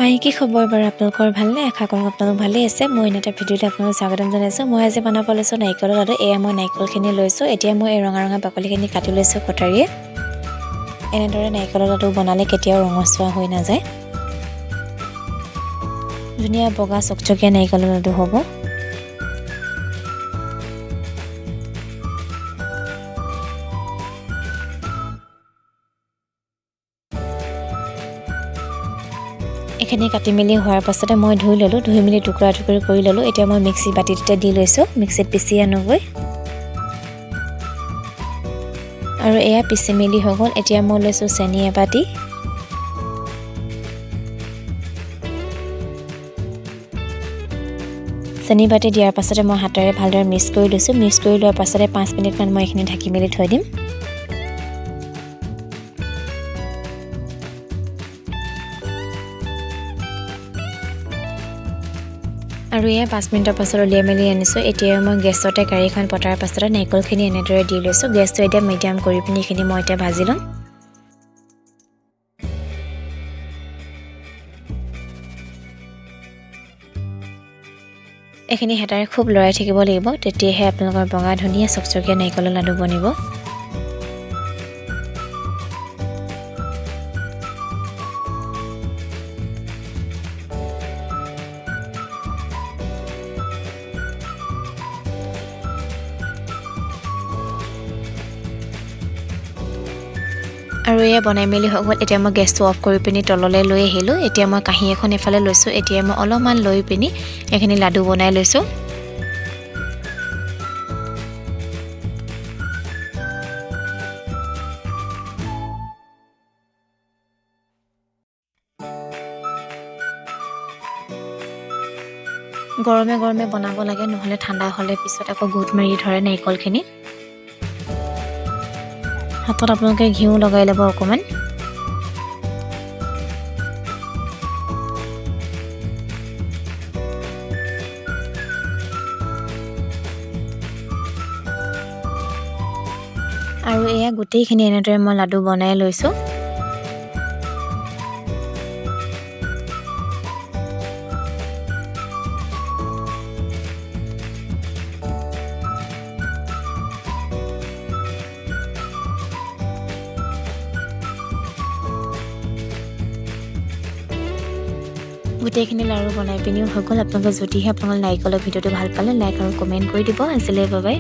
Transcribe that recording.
হাই কি খবৰ বাৰু আপোনালোকৰ ভালনে আশা কৰোঁ আপোনালোক ভালেই আছে মই এটা ভিডিঅ'ত আপোনালোকক স্বাগতম জনাইছোঁ মই আজি বনাব লৈছোঁ নাৰিকলৰ লাডু এয়া মই নাৰিকলখিনি লৈছোঁ এতিয়া মই এই ৰঙা বাকলিখিনি কাটি লৈছোঁ কটাৰীয়ে এনেদৰে নাৰিকলৰ লাডু বনালে কেতিয়াও ৰঙচুৱা হৈ নাযায় ধুনীয়া বগা চকচকীয়া নাৰিকলৰ লাডু হ'ব এখিনি কাটি মেলি হোৱাৰ পাছতে মই ধুই ললোঁ ধুই মেলি টুকুৰা টুকুৰি কৰি ললোঁ এতিয়া মই মিক্সি বাটিতে দি লৈছোঁ মিক্সিত পিচি আনোগৈ আৰু এয়া পিচি মেলি হৈ গ'ল এতিয়া মই লৈছোঁ চেনি এবাটি চেনি বাটি দিয়াৰ পাছতে মই হাতেৰে ভালদৰে মিক্স কৰি লৈছোঁ মিক্স কৰি লোৱাৰ পাছতে 5 মিনিটমান মই এখিনি ঢাকি মেলি থৈ দিম আৰু এয়া 5 মিনিটৰ পাছত উলিয়াই মেলি আনিছোঁ এতিয়া মই গেছতে কাৰীখন পতাৰ পাছতে নাৰিকলখিনি এনেদৰে দি লৈছোঁ গেছটো এতিয়া মিডিয়াম কৰি পিনি এইখিনি মই এতিয়া ভাজি ল'ম এইখিনি হেতাৰে খুব লৰাই থাকিব লাগিব তেতিয়াহে আপোনালোকৰ বগা ধুনীয়া চকচকীয়া নাৰিকলৰ লাডু বনিব আৰু এয়া বনাই মেলি হৈ গ'ল এতিয়া মই গেছটো অফ কৰি পিনি তললৈ লৈ আহিলোঁ এতিয়া মই কাঁহী এখন এফালে লৈছোঁ এতিয়া মই অলপমান লৈ পিনি এইখিনি লাডু বনাই লৈছোঁ গৰমে গৰমে বনাব লাগে নহ'লে ঠাণ্ডা হ'লে পিছত আকৌ গোট মাৰি ধৰে নাৰিকলখিনি হাতত আপোনালোকে ঘিউ লগাই ল'ব অকণমান আৰু এয়া গোটেইখিনি এনেদৰে মই লাডু বনাই লৈছোঁ গোটেইখিনি লাৰু বনাই পিনিও হৈ গ'ল আপোনালোকে যদিহে আপোনালোকৰ নাৰিকলৰ ভিডিঅ'টো ভাল পালে লাইক আৰু কমেণ্ট কৰি দিব আজিলৈ বাই বাই